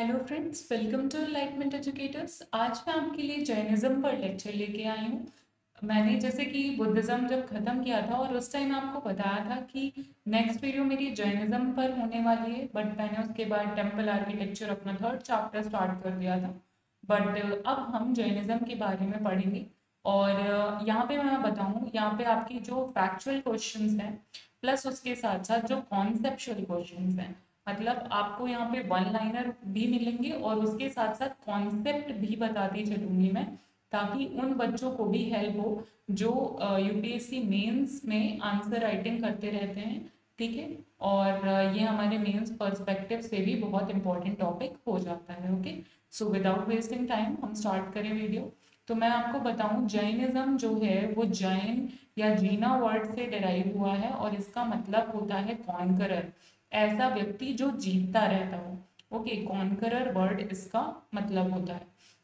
Hello friends, welcome to enlightenment educators. आज मैं आपके लिए जैनिज्म पर लेक्चर लेके आई हूँ। मैंने जैसे कि बुद्धिज्म जब खत्म किया था और उस टाइम आपको बताया था कि नेक्स्ट वीडियो मेरी जैनिज्म पर होने वाली है, बट मैंने उसके बाद टेम्पल आर्किटेक्चर अपना थर्ड चैप्टर स्टार्ट कर दिया था। बट अब हम जैनिज्म के बारे में पढ़ेंगे। और यहाँ पे मैं बताऊँ, यहाँ पे आपकी जो फैक्चुअल क्वेश्चंस हैं प्लस उसके साथ साथ जो कॉन्सेप्चुअल क्वेश्चंस हैं, मतलब आपको यहाँ पे वन लाइनर भी मिलेंगे और उसके साथ साथ कॉन्सेप्ट भी बताती चलूंगी मैं, ताकि उन बच्चों को भी हेल्प हो जो यूपीएससी मेंस में आंसर राइटिंग करते रहते हैं। ठीक है। और ये हमारे मेंस पर्सपेक्टिव से भी बहुत इंपॉर्टेंट टॉपिक हो जाता है। Okay, so without wasting time हम स्टार्ट करें वीडियो। तो मैं आपको बताऊं, जैनिज्म जो है वो जैन या जीना वर्ड से डिराइव हुआ है और इसका मतलब होता है कॉन्करर, ऐसा व्यक्ति जो जीतता रहता हो। ओके, कॉन्करर वर्ड इसका मतलब होता है।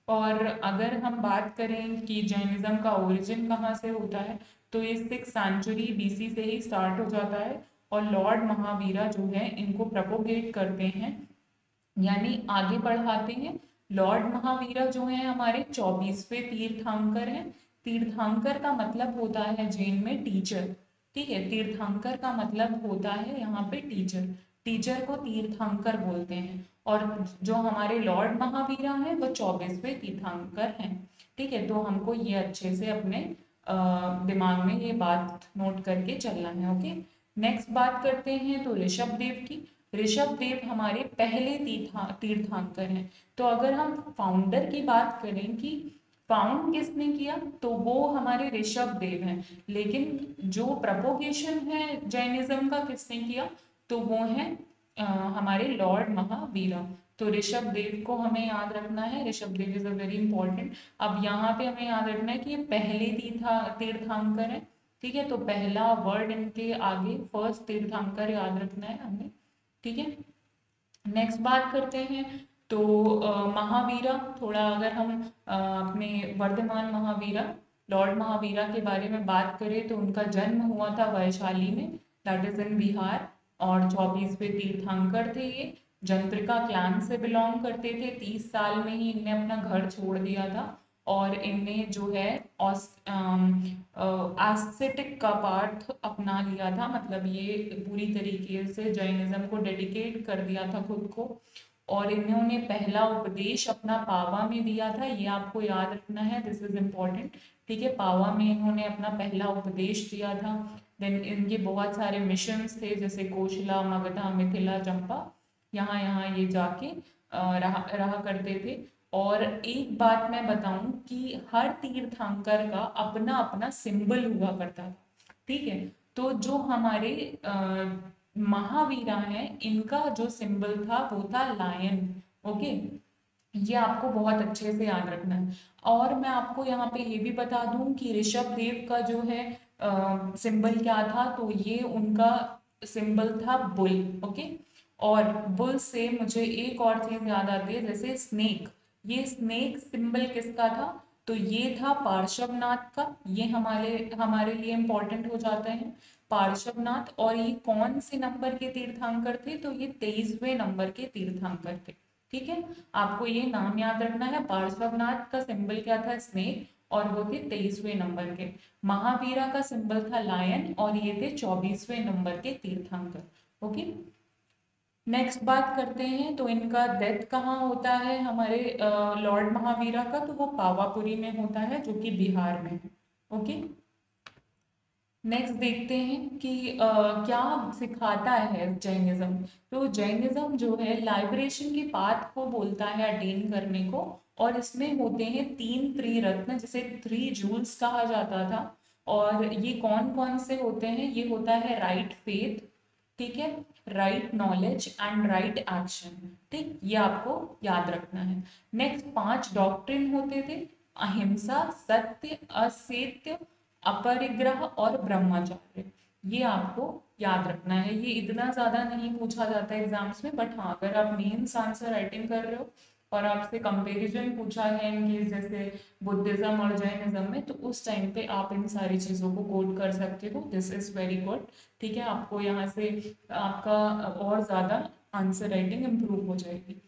और अगर हम बात करें कि जैनिज्म का ओरिजिन कहाँ से होता है, तो ये 6th सेंचुरी बीसी से ही स्टार्ट हो जाता है। और लॉर्ड महावीरा जो है इनको प्रोपोगेट करते हैं, यानी आगे बढ़ाते हैं। लॉर्ड महावीरा जो है हमारे 24वें तीर्थंकर हैं। तीर्थंकर का मतलब होता है जैन में टीचर। ठीक है, तीर्थंकर का मतलब होता है यहाँ पे टीचर। टीचर को तीर्थंकर बोलते हैं। और जो हमारे लॉर्ड महावीरा हैं वो 24वें तीर्थंकर हैं। ठीक है, तो हमको ये अच्छे से अपने दिमाग में ये बात नोट करके चलना है। ओके, नेक्स्ट बात करते हैं तो ऋषभ देव की। ऋषभ देव हमारे पहले तीर्थंकर हैं। तो अगर हम फाउंडर की बात करें कि फाउंड किसने किया, तो वो हमारे ऋषभ देव हैं। लेकिन जो प्रपोगेशन है जैनिज्म का किसने किया, तो वो है हमारे लॉर्ड महावीरा। तो ऋषभ देव को हमें याद रखना है, Rishabh Dev is a very important. अब यहाँ पे हमें याद रखना है कि ये पहले तीर्थंकर है। ठीक है, तो पहला वर्ड इनके आगे फर्स्ट तीर्थंकर याद रखना है हमें। ठीक है, नेक्स्ट बात करते हैं तो महावीरा, थोड़ा अगर हम अपने वर्धमान महावीरा, लॉर्ड महावीरा के बारे में बात करें तो उनका जन्म हुआ था वैशाली में, दैट इज इन बिहार। और 24वें तीर्थंकर थे ये। जंत्रिका क्लान से बिलोंग करते थे। 30 साल में ही इनने अपना घर छोड़ दिया था। और इनने जो है एस्थेटिक का पार्ट अपना लिया था, मतलब ये पूरी तरीके से जैनिज्म को डेडिकेट कर दिया था खुद को। और इन्होंने पहला उपदेश अपना पावा में दिया था, ये आपको याद रखना है, दिस इज इम्पोर्टेंट। ठीक है, पावा में इन्होंने अपना पहला उपदेश दिया था। देन इनके बहुत सारे मिशंस थे, जैसे कोशला, मगधा, मिथिला, चंपा, यहाँ यहाँ ये जाके रहा करते थे। और एक बात मैं बताऊं कि हर तीर्थंकर का अपना अपना सिंबल हुआ करता था। ठीक है, तो जो हमारे महावीरा हैं इनका जो सिंबल था वो था लायन। ओके, ये आपको बहुत अच्छे से याद रखना है। और मैं आपको यहाँ पे ये भी बता दूं कि ऋषभ देव का जो है सिंबल क्या था, तो ये उनका सिंबल था बुल। ओके, और बुल से मुझे एक और चीज याद आती है, जैसे स्नेक। ये स्नेक सिंबल किसका था, तो ये था पार्श्वनाथ का। ये हमारे हमारे लिए इम्पोर्टेंट हो जाते हैं, पार्श्वनाथ। और ये कौन से नंबर के तीर्थंकर थे, तो ये 23वें नंबर के तीर्थंकर थे। ठीक है, आपको ये नाम याद रखना है। पार्श्वनाथ का सिंबल क्या था, स्नेक, और वो थे 23वें नंबर के। महावीरा का सिंबल था लायन और ये थे 24वें नंबर के तीर्थंकर। ओके, नेक्स्ट बात करते हैं तो इनका डेथ कहाँ होता है हमारे लॉर्ड महावीरा का, तो वो पावापुरी में होता है जो कि बिहार में है। ओके, नेक्स्ट देखते हैं कि क्या सिखाता है जैनिज्म। तो जैनिज्म जो है लाइबरेशन की पाथ को बोलता है अटेन करने को। और इसमें होते हैं 3 त्रिरत्न, जिसे 3 जूल्स कहा जाता था। और ये कौन कौन से होते हैं, ये होता है राइट फेथ, ठीक है, right knowledge and right action. ठीक, ये आपको याद रखना है। नेक्स्ट 5 डॉक्ट्रिन होते थे, अहिंसा, सत्य, असत्य, अपरिग्रह और ब्रह्मचर्य। ये आपको याद रखना है। ये इतना ज्यादा नहीं पूछा जाता है एग्जाम्स में, बट हाँ अगर आप मेंस आंसर राइटिंग कर रहे हो और आपसे कंपैरिजन पूछा है इनके जैसे बुद्धिज्म और जैनिज्म में, तो उस टाइम पे आप इन सारी चीजों को कोट कर सकते हो। This is very good. ठीक है, आपको यहाँ से आपका और ज्यादा आंसर राइटिंग इम्प्रूव हो जाएगी।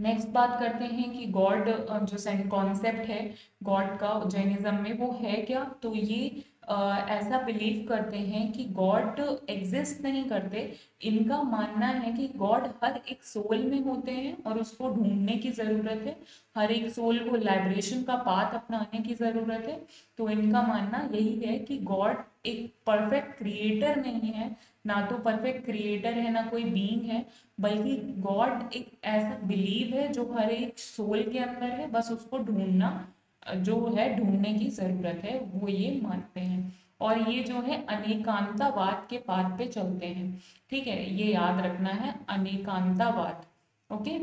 नेक्स्ट बात करते हैं कि गॉड जो कॉन्सेप्ट है गॉड का जैनिज्म में वो है क्या। तो ये ऐसा बिलीव करते हैं कि गॉड एग्जिस्ट नहीं करते। इनका मानना है कि गॉड हर एक सोल में होते हैं और उसको ढूंढने की ज़रूरत है। हर एक सोल को लाइब्रेशन का पाथ अपनाने की ज़रूरत है। तो इनका मानना यही है कि गॉड एक परफेक्ट क्रिएटर नहीं है, ना तो परफेक्ट क्रिएटर है ना कोई बीइंग है, बल्कि गॉड एक ऐसा बिलीव है जो हर एक सोल के अंदर है, बस उसको ढूंढना जो है ढूंढने की जरूरत है, वो ये मानते हैं। और ये जो है अनेकांतावाद के पाथ पे चलते हैं। ठीक है, ये याद रखना है, अनेकांतावाद। ओके,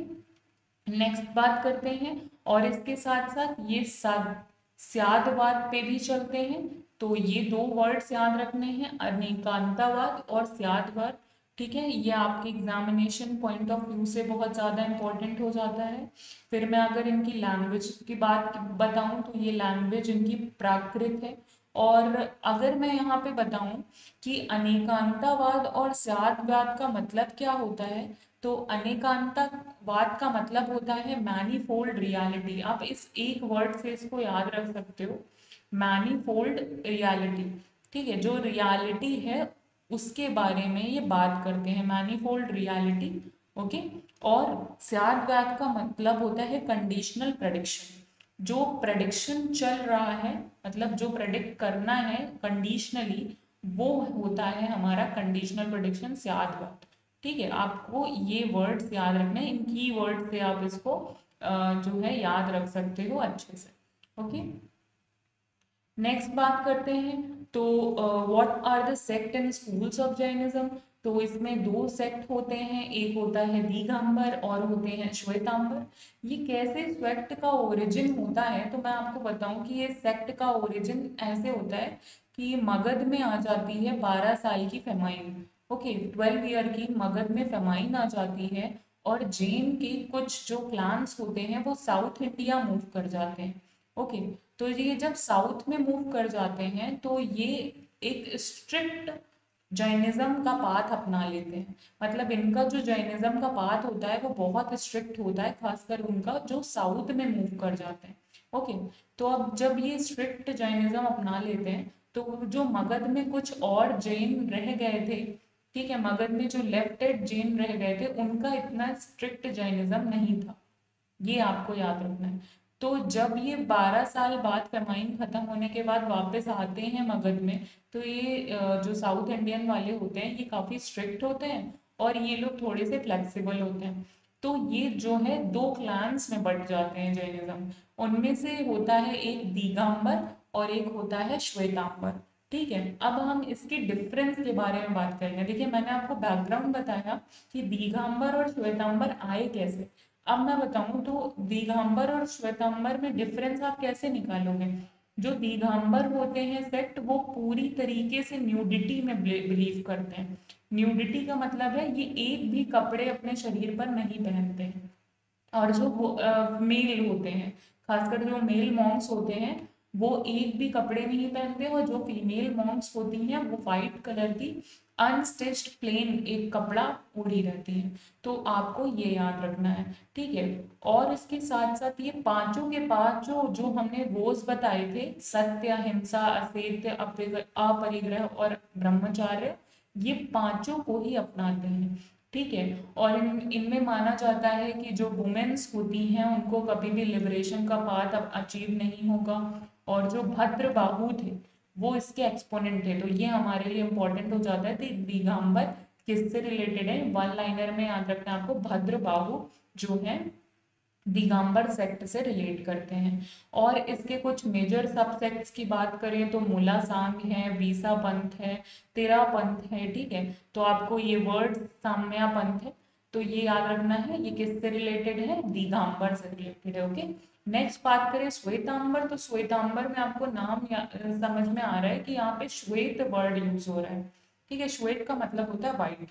नेक्स्ट बात करते हैं। और इसके साथ साथ ये स्यादवाद पे भी चलते हैं। तो ये दो वर्ड्स याद रखने हैं, अनेकांतावाद और स्यादवाद। ठीक है, ये आपके एग्जामिनेशन पॉइंट ऑफ व्यू से बहुत ज़्यादा इंपॉर्टेंट हो जाता है। फिर मैं अगर इनकी लैंग्वेज की बात बताऊं तो ये लैंग्वेज इनकी प्राकृत है। और अगर मैं यहाँ पे बताऊं कि अनेकांतावाद और स्यादवाद का मतलब क्या होता है, तो अनेकांतवाद का मतलब होता है मैनीफोल्ड रियलिटी। आप इस एक वर्ड से इसको याद रख सकते हो, मैनीफोल्ड रियलिटी। ठीक है, जो रियलिटी है उसके बारे में ये बात करते हैं, मैनीफोल्ड रियलिटी। ओके, और स्यादवाद का मतलब होता है कंडीशनल प्रेडिक्शन। जो प्रेडिक्शन चल रहा है, मतलब जो प्रेडिक्ट करना है कंडीशनली, वो होता है हमारा कंडीशनल प्रेडिक्शन, स्यादवाद। ठीक है, आपको ये वर्ड्स याद रखने हैं, इन की वर्ड से आप इसको जो है याद रख सकते हो अच्छे से। ओके, नेक्स्ट बात करते हैं। तो what are the sect and schools of Jainism. तो इसमें दो सेक्ट होते हैं, एक होता है दिगंबर और होते हैं श्वेतांबर। ये कैसे सेक्ट का ओरिजिन होता है, तो मैं आपको बताऊं कि ये सेक्ट का ओरिजिन ऐसे होता है कि मगध में आ जाती है 12 साल की फेमाइन। ओके, 12 ईयर की मगध में फेमाइन आ जाती है, और जैन के कुछ जो क्लान्स होते हैं वो साउथ इंडिया मूव कर जाते हैं। ओके, तो ये जब साउथ में मूव कर जाते हैं तो ये एक स्ट्रिक्ट जैनिज्म का पाथ अपना लेते हैं। मतलब इनका जो जैनिज्म का पाथ होता है वो बहुत स्ट्रिक्ट होता है, खासकर उनका जो साउथ में मूव कर जाते हैं। ओके, तो अब जब ये स्ट्रिक्ट जैनिज्म अपना लेते हैं तो जो मगध में कुछ और जैन रह गए थे, ठीक है, मगध में जो लेफ्टेड जैन रह गए थे उनका इतना स्ट्रिक्ट जैनिज्म नहीं था, ये आपको याद रखना है। तो जब ये 12 साल बाद फेमाइन खत्म होने के बाद वापस आते हैं मगध में, तो ये जो साउथ इंडियन वाले होते हैं ये काफी स्ट्रिक्ट होते हैं और ये लोग थोड़े से फ्लेक्सिबल होते हैं। तो ये जो है दो क्लान्स में बट जाते हैं जैनिज्म। उनमें से होता है एक दिगंबर और एक होता है श्वेतांबर। ठीक है, अब हम इसके डिफरेंस के बारे में बात करेंगे। देखिए, मैंने आपको बैकग्राउंड बताया कि दिगंबर और श्वेतांबर आए कैसे। अब मैं बताऊं तो दिगंबर और श्वेतांबर में डिफरेंस आप कैसे निकालोगे। जो दिगंबर होते हैं सेक्ट, वो पूरी तरीके से न्यूडिटी में बिलीव करते हैं। न्यूडिटी का मतलब है ये एक भी कपड़े अपने शरीर पर नहीं पहनते हैं। और जो मेल होते हैं, खासकर जो मेल मॉन्क्स होते हैं, वो एक भी कपड़े नहीं पहनते, और जो फीमेल मॉन्क्स होती हैं वो वाइट कलर की अनस्टिच्ड प्लेन एक कपड़ा ओढ़ी रहती हैं। तो आपको ये याद रखना है। ठीक है, और इसके साथ साथ ये पांचों के पांचों जो हमने रोज बताए थे, सत्य, अहिंसा, असत्य, अपरिग्रह और ब्रह्मचार्य, ये पांचों को ही अपनाते हैं। ठीक है, और इनमें माना जाता है कि जो वुमेन्स होती हैं उनको कभी भी लिबरेशन का पाथ अब अचीव नहीं होगा। और जो भद्र बाहु थे वो इसके एक्सपोनेंट थे। तो ये हमारे लिए इंपॉर्टेंट हो जाता है। तो दिगंबर किससे रिलेटेड है, वन लाइनर में याद रखना है आपको, भद्र बाहु जो है दिगंबर सेक्ट से रिलेट करते हैं। और इसके कुछ मेजर सब सेक्ट्स की बात करें तो मूला सांग है, बीसा पंथ है, तेरा पंथ है। ठीक है, तो आपको ये वर्ड साम्या पंथ है, तो ये याद रखना है, ये किससे रिलेटेड है, दिगंबर से रिलेटेड है। ओके, नेक्स्ट बात करें श्वेतांबर। तो श्वेतांबर में आपको नाम समझ में आ रहा है कि यहाँ पे श्वेत वर्ड यूज हो रहा है। ठीक है, श्वेत का मतलब होता है व्हाइट।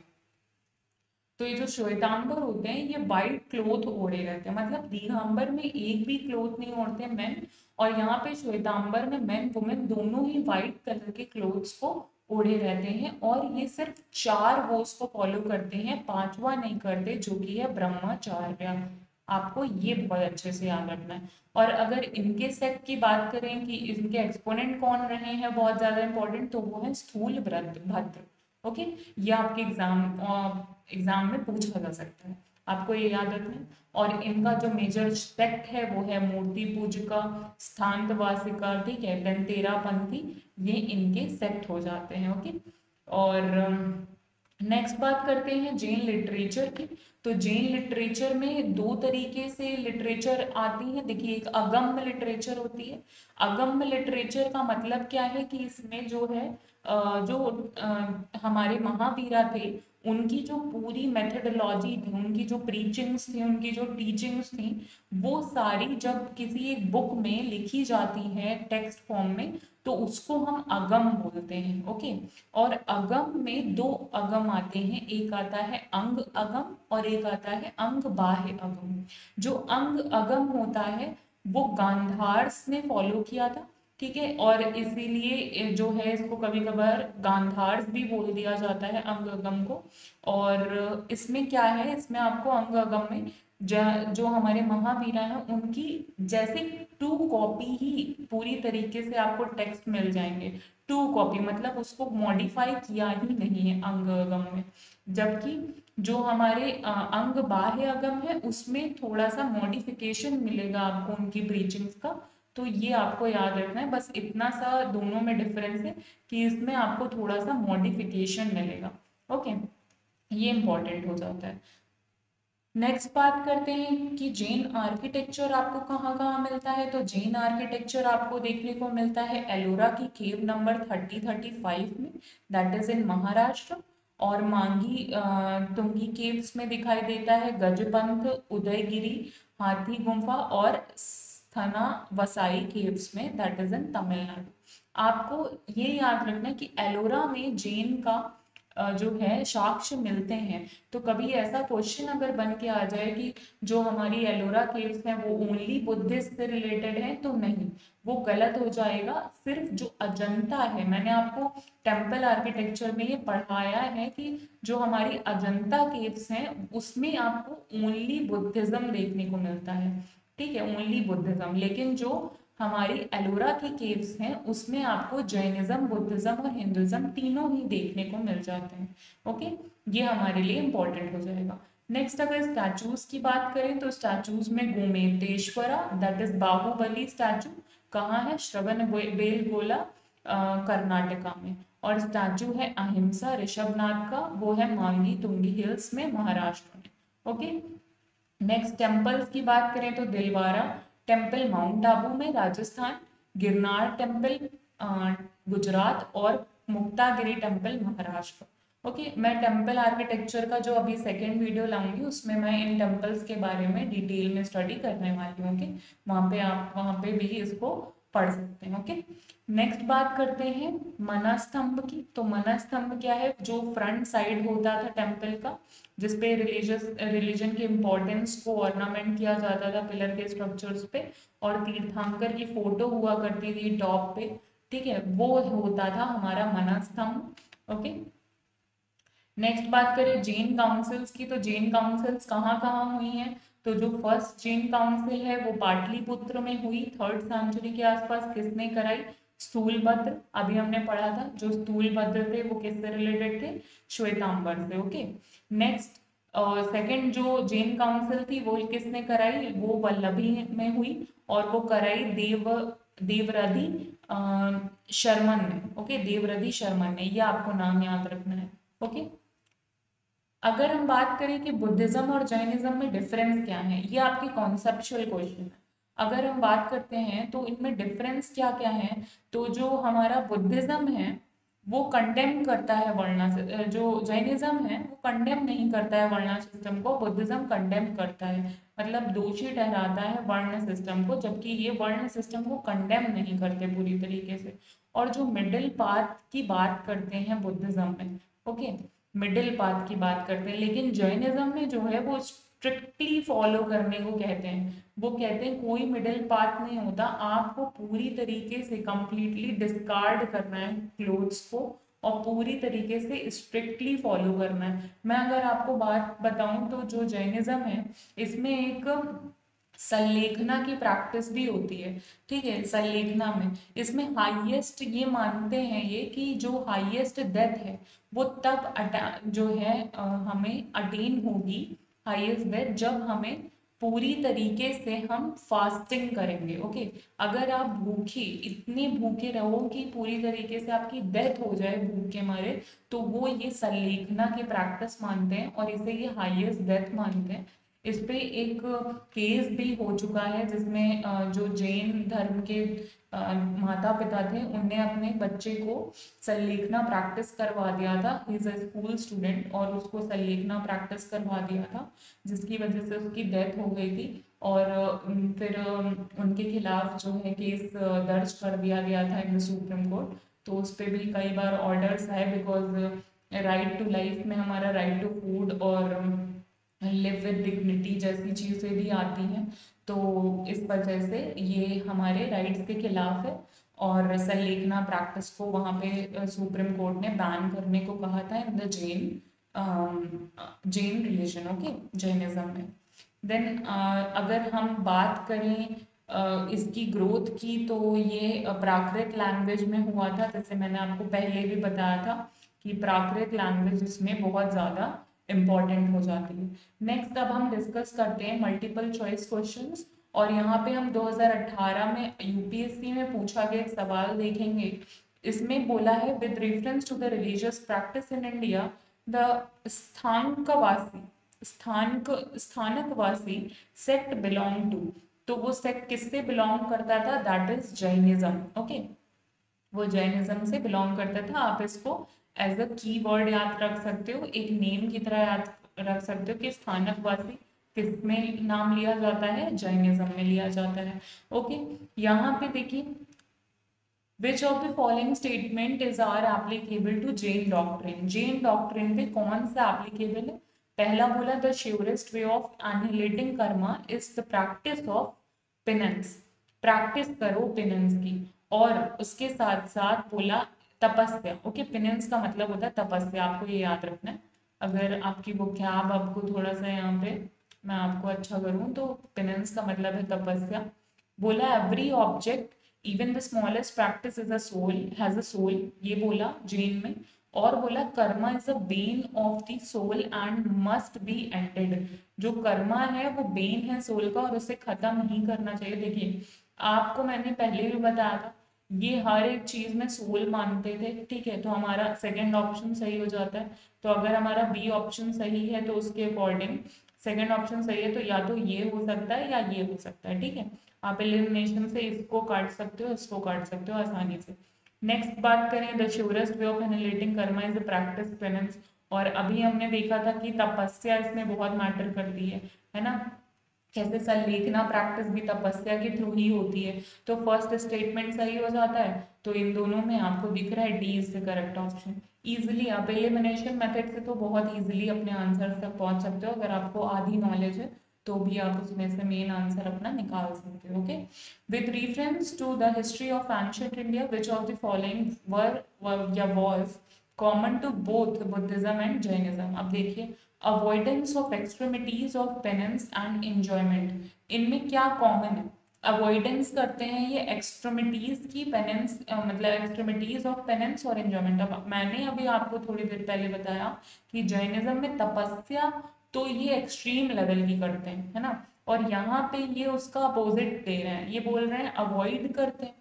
तो ये जो श्वेतांबर होते हैं ये वाइट क्लोथ ओढ़े रहते हैं, मतलब दिगंबर में एक भी क्लोथ नहीं ओढ़ते मेन, और यहाँ पे श्वेतांबर में मेन वुमेन दोनों ही वाइट कलर के क्लोथ्स को ओढ़े रहते हैं। और ये सिर्फ 4 वोस को फॉलो करते हैं, 5वां नहीं करते, जो कि है ब्रह्मचार्य। आपको ये बहुत अच्छे से याद रखना है। और अगर इनके सेट की बात करें कि इनके एक्सपोनेंट कौन रहे हैं बहुत ज्यादा इंपॉर्टेंट, तो वो है स्थूल भद्र। ओके, ये आपके एग्जाम में पूछा जा सकता है, आपको ये याद रखना है। और इनका जो मेजर सेक्ट है वो है मूर्ति पूजिका, स्थान्तवासिका, ठीक है, देन तेरापंथी, ये इनके सेक्ट हो जाते हैं। ओके, और नेक्स्ट बात करते हैं जैन लिटरेचर की। तो जैन लिटरेचर में दो तरीके से लिटरेचर आती है। देखिए, एक अगम्य लिटरेचर होती है। अगम्य लिटरेचर का मतलब क्या है कि इसमें जो है हमारे महावीरा थे, उनकी जो पूरी मेथडोलॉजी थी, उनकी जो प्रीचिंग्स थी, उनकी जो टीचिंग्स थी, वो सारी जब किसी एक बुक में लिखी जाती है टेक्स्ट फॉर्म में, तो उसको हम अगम बोलते हैं। ओके, और अगम में दो अगम आते हैं, एक आता है अंग अगम और एक आता है अंग बाह्य अगम। जो अंग अगम होता है वो गांधार्स ने फॉलो किया था, ठीक है, और इसीलिए जो है इसको कभी कभार गांधार्स भी बोल दिया जाता है अंग अगम को। और इसमें क्या है, इसमें आपको अंग अगम में जो हमारे महावीरा हैं उनकी जैसे टू कॉपी ही पूरी तरीके से आपको टेक्स्ट मिल जाएंगे। टू कॉपी मतलब उसको मॉडिफाई किया ही नहीं है अंग अगम में। जबकि जो हमारे अंग बाह्य अगम है उसमें थोड़ा सा मॉडिफिकेशन मिलेगा आपको उनकी प्रीचिंग्स का। तो ये आपको याद रखना है, बस इतना सा दोनों में डिफरेंस है कि इसमें आपको थोड़ा सा मॉडिफिकेशन मिलेगा। ओके, ये इंपॉर्टेंट हो जाता है। नेक्स्ट बात करते हैं कि जैन आर्किटेक्चर आपको कहाँ कहाँ मिलता है। तो जैन आर्किटेक्चर आपको देखने को मिलता है एलोरा की केव नंबर 3035 में, दैट इज इन महाराष्ट्र। और मांगी तुंगी केव्स में दिखाई देता है गजपंथ, उदयगिरी, हाथी गुम्फा और स्थना वसाई केव्स में, दैट इज इन तमिलनाडु। आपको ये याद रखना है कि एलोरा में जैन का जो है साक्ष्य मिलते हैं। तो कभी ऐसा क्वेश्चन अगर बन के आ जाए कि जो हमारी एलोरा केव्स हैं वो ओनली बुद्धिस्ट से रिलेटेड है, तो नहीं, वो गलत हो जाएगा। सिर्फ जो अजंता है, मैंने आपको टेम्पल आर्किटेक्चर में ये पढ़ाया है कि जो हमारी अजंता केव्स हैं उसमें आपको ओनली बुद्धिज्म देखने को मिलता है, ठीक है, ओनली बुद्धिज्म। लेकिन जो हमारी एलोरा की केव्स हैं उसमें आपको जैनिज्म, बुद्धिज्म और हिंदुज्म तीनों ही देखने को मिल जाते हैं। ओके, ये हमारे लिए इंपॉर्टेंट हो जाएगा। नेक्स्ट अगर स्टैचूज की बात करें तो स्टैचूज में गोमेतेश्वरा, दैट इज बाहुबली स्टैचू, कहाँ है, श्रवण बेलगोला कर्नाटका में। और स्टैचू है अहिंसा ऋषभनाथ का, वो है मांगी तुंगी हिल्स में महाराष्ट्र में। ओके, नेक्स्ट टेम्पल्स की बात करें तो दिलवारा टेम्पल माउंट आबू में राजस्थान, गिरनार टेम्पल गुजरात और मुक्तागिरी टेम्पल महाराष्ट्र। ओके, मैं टेम्पल आर्किटेक्चर का जो अभी सेकेंड वीडियो लाऊंगी उसमें मैं इन टेम्पल्स के बारे में डिटेल में स्टडी करने वाली हूँ। ओके, वहाँ पे आप वहाँ पे भी इसको पढ़ सकते हैं। ओके, नेक्स्ट बात करते हैं मना स्तंभ की। तो मना स्तंभ क्या है, जो फ्रंट साइड होता था टेम्पल का, जिसपे रिलीजन के इम्पोर्टेंस को ऑर्नामेंट किया जाता था पिलर के स्ट्रक्चर्स पे, और तीर्थंकर की फोटो हुआ करती थी टॉप पे, ठीक है, वो होता था हमारा मना स्तंभ। ओके, नेक्स्ट बात करें जैन काउंसिल्स की। तो जैन काउंसिल्स कहाँ कहाँ हुई हैं। तो जो फर्स्ट जैन काउंसिल है वो पाटलिपुत्र में हुई 3rd सेंचुरी के आसपास। किसने कराई, स्थूलभद्र, अभी हमने पढ़ा था, जो स्थूलभद्र थे वो किससे रिलेटेड थे, श्वेतांबर से। ओके, नेक्स्ट सेकंड जो जैन काउंसिल थी वो किसने कराई, वो वल्लभी में हुई, और वो कराई देवरधि शर्मन ने। ओके, देवरधि शर्मन ने, ये आपको नाम याद रखना है। ओके, अगर हम बात करें कि बुद्धिज्म और जैनिज्म में डिफरेंस क्या है, ये आपकी कॉन्सेप्चुअल क्वेश्चन है। अगर हम बात करते हैं तो इनमें डिफरेंस क्या क्या है, तो जो हमारा बुद्धिज्म है वो कंडेम करता है वर्ण, जो जैनिज्म है वो कंडेम नहीं करता है वर्ण सिस्टम को, बुद्धिज्म कंडेम करता है, मतलब दोषी ठहराता है वर्ण सिस्टम को, जबकि ये वर्ण सिस्टम को कंडेम नहीं करते पूरी तरीके से। और जो मिडिल पाथ की बात करते हैं बुद्धिज्म में, ओके, मिडिल पाथ की बात करते हैं, लेकिन जैनिज्म में जो है वो स्ट्रिक्टली फॉलो करने को कहते हैं। वो कहते हैं कोई मिडिल पाथ नहीं होता, आपको पूरी तरीके से कंप्लीटली डिस्कार्ड करना है क्लोथ्स को, और पूरी तरीके से स्ट्रिक्टली फॉलो करना है। मैं अगर आपको बात बताऊं तो जो जैनिज्म है इसमें एक संलेखना की प्रैक्टिस भी होती है। ठीक है, संलेखना में इसमें हाईएस्ट ये मानते हैं ये कि जो हाईएस्ट डेथ है वो तब जो है हमें अटेन होगी हाईएस्ट डेथ जब हमें पूरी तरीके से हम फास्टिंग करेंगे। ओके, अगर आप भूखे इतने भूखे रहो कि पूरी तरीके से आपकी डेथ हो जाए भूख के मारे, तो वो ये संलेखना की प्रैक्टिस मानते हैं और इसे ये हाईएस्ट डेथ मानते हैं। इस पे एक केस भी हो चुका है जिसमें जो जैन धर्म के माता पिता थे उनने अपने बच्चे को संलेखना प्रैक्टिस करवा दिया था। He is a school student और उसको संलेखना प्रैक्टिस करवा दिया था जिसकी वजह से उसकी डेथ हो गई थी। और फिर उनके खिलाफ जो है केस दर्ज कर दिया गया था इन द सुप्रीम कोर्ट। तो उस पर भी कई बार ऑर्डर्स आए बिकॉज राइट टू लाइफ में हमारा राइट टू फूड और लिव विद डिग्निटी जैसी चीज़ें भी आती हैं। तो इस वजह से ये हमारे राइट्स के खिलाफ है और संलेखना प्रैक्टिस को वहाँ पे सुप्रीम कोर्ट ने बैन करने को कहा था in the Jain religion. Okay, Jainism में। देन अगर हम बात करें इसकी ग्रोथ की तो ये प्राकृत लैंग्वेज में हुआ था, जैसे मैंने आपको पहले भी बताया था कि प्राकृत लैंग्वेज इसमें बहुत ज़्यादा इम्पॉर्टेंट हो जाती है। नेक्स्ट अब हम डिस्कस करते हैं मल्टीपल चॉइस क्वेश्चंस। और यहाँ पे हम 2018 में यूपीएससी में पूछा गया एक सवाल देखेंगे। इसमें बोला है with reference to the religious practice in India the Sthanakvasi Sthanakvasi sect belong to. तो वो सेक्ट किससे बिलोंग करता था? That is Jainism. ओके, वो जैनिज्म से बिलोंग करता था। आप इसको एज अ की वर्ड याद रख सकते हो, एक नेम की तरह याद रख सकते हो कि स्थानकवासी किस में नाम लिया जाता है? जैनिज्म में लिया जाता है। ओके, यहाँ पे देखिए which of the following statement is are applicable to Jain doctrine. Jain doctrine पे कौन सा एप्लीकेबल है? पहला बोला the surest way of annihilating karma is the practice of penance. Practice करो पेनेंस की। और उसके साथ साथ बोला तपस्या। ओके, पेनेंस का मतलब होता है तपस्या, आपको ये याद रखना है। अगर आपकी वो क्या आपको थोड़ा सा यहाँ पे मैं आपको अच्छा करूँ तो पेनेंस का मतलब है तपस्या। बोला every object even the smallest practice is a soul has a soul, ये बोला जैन में। और बोला karma is a bane of the soul and must be ended. जो कर्मा है वो बेन है सोल का और उसे खत्म नहीं करना चाहिए। देखिए आपको मैंने पहले भी बताया था ये हर एक चीज में सोल मानते थे। ठीक है, तो हमारा सेकंड ऑप्शन सही हो जाता है। तो अगर हमारा बी ऑप्शन सही है तो उसके अकॉर्डिंग सेकंड ऑप्शन सही है तो या तो ये हो सकता है या ये हो सकता है। ठीक है, आप एलिमिनेशन से इसको काट सकते हो इसको काट सकते हो आसानी से। नेक्स्ट बात करें the surest way of annihilating karma is the practice penance. और अभी हमने देखा था कि तपस्या इसमें बहुत मैटर करती है ना। कैसे संलेखना प्रैक्टिस भी तपस्या के थ्रू ही होती है। तो फर्स्ट स्टेटमेंट सही हो जाता है। तो इन दोनों में आपको दिख रहा है D is the correct option. Easily आप एलिमिनेशन मेथड से तो बहुत इजीली अपने आंसर तक पहुंच सकते हो। अगर आपको आधी नॉलेज है तो भी आप उसमें से मेन आंसर अपना निकाल सकते हो। Okay, with reference to the history of ancient India which of the following were या was common to both Buddhism and Jainism. अब देखिए avoidance of extremities of penance and enjoyment, इनमें क्या कॉमन है? अवॉइडेंस करते हैं ये एक्सट्रीमिटीज की, पेनेंस मतलब एक्सट्रीमिटीज ऑफ पेनेंस और एंजॉयमेंट। अब मैंने अभी आपको थोड़ी देर पहले बताया कि जैनिज्म में तपस्या तो ये एक्सट्रीम लेवल की करते हैं, है ना। और यहाँ पे ये उसका अपोजिट दे रहे हैं, ये बोल रहे हैं अवॉइड करते हैं।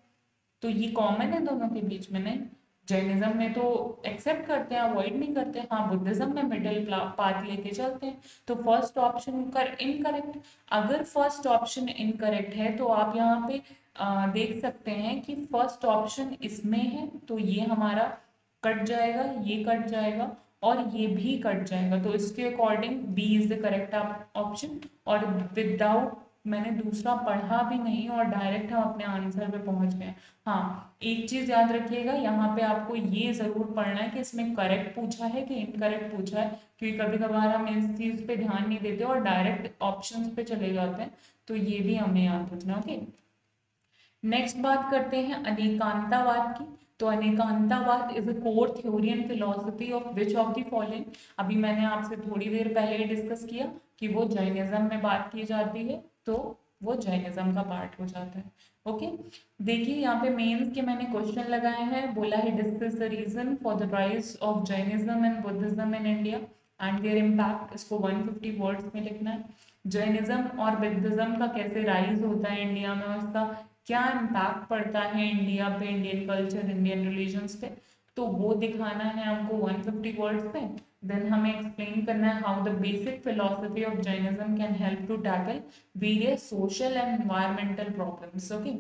तो ये कॉमन है दोनों के बीच में? नहीं, जैनिज्म में तो एक्सेप्ट करते हैं, अवॉइड नहीं करते। हाँ, बुद्धिज्म में मिडिल पाथ लेके चलते हैं। तो फर्स्ट ऑप्शन कर इनकरेक्ट। अगर फर्स्ट ऑप्शन इनकरेक्ट है तो आप यहाँ पे देख सकते हैं कि फर्स्ट ऑप्शन इसमें है तो ये हमारा कट जाएगा, ये कट जाएगा और ये भी कट जाएगा। तो इसके according B is the correct option. और विदाउट मैंने दूसरा पढ़ा भी नहीं और डायरेक्ट हम अपने आंसर पे पहुंच गए। हाँ, एक चीज याद रखिएगा, यहाँ पे आपको ये जरूर पढ़ना है कि इसमें करेक्ट पूछा है कि इनकरेक्ट पूछा है, क्योंकि कभी कभार हम इस चीज पे ध्यान नहीं देते और डायरेक्ट ऑप्शंस पे चले जाते हैं। तो ये भी हमें याद रखना। ओके, नेक्स्ट बात करते हैं अनेकांतावाद की। तो Anekantavada is a core theory and philosophy of which of the following, अभी मैंने आपसे थोड़ी देर पहले डिस्कस किया कि वो जैनिज्म में बात की जाती है, तो वो जैनिज्म का पार्ट हो जाता है। ओके, देखिए यहाँ पे मेंस के मैंने क्वेश्चन लगाए हैं, बोला है discuss the reason for the rise of Jainism and Buddhism in India and their impact, इसको 150 वर्ड्स में लिखना है। जैनिज्म और बुद्धिज्म का कैसे राइज होता है इंडिया में, उसका क्या इम्पैक्ट पड़ता है इंडिया पे, इंडियन कल्चर, इंडियन रिलीजन्स पे, तो वो दिखाना है हमको 150 वर्ड्स पे। देन हमें एक्सप्लेन करना है how the basic philosophy of Jainism can help to tackle various social and environmental problems. Okay,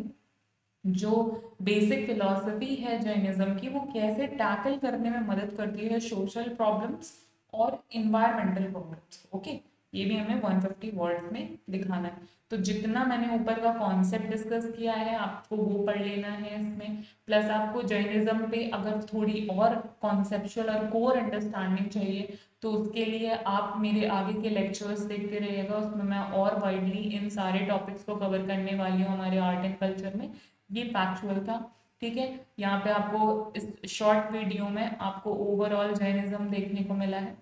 जो बेसिक फिलॉसफी है जैनिज्म की, वो कैसे टैकल करने में मदद करती है सोशल प्रॉब्लम्स और इन्वायरमेंटल प्रॉब्लम्स। ओके, ये भी हमें 150 वर्ड्स में दिखाना है। तो जितना मैंने ऊपर का कॉन्सेप्ट डिस्कस किया है आपको वो पढ़ लेना है इसमें, प्लस आपको जैनिज्म पे अगर थोड़ी और कॉन्सेप्चुअल और कोर अंडरस्टैंडिंग चाहिए तो उसके लिए आप मेरे आगे के लेक्चर्स देखते रहिएगा, उसमें मैं और वाइडली इन सारे टॉपिक्स को कवर करने वाली हूँ हमारे आर्ट एंड कल्चर में। ये फैक्चुअल था, ठीक है। यहाँ पे आपको इस शॉर्ट वीडियो में आपको ओवरऑल जैनिज्म देखने को मिला है।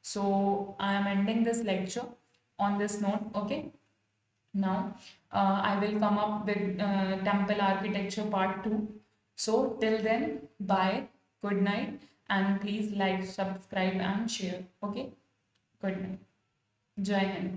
So I am ending this lecture on this note. Okay, now I will come up with temple architecture part 2. So till then, bye, good night, and please like, subscribe and share. Okay, good night, Jai Hind.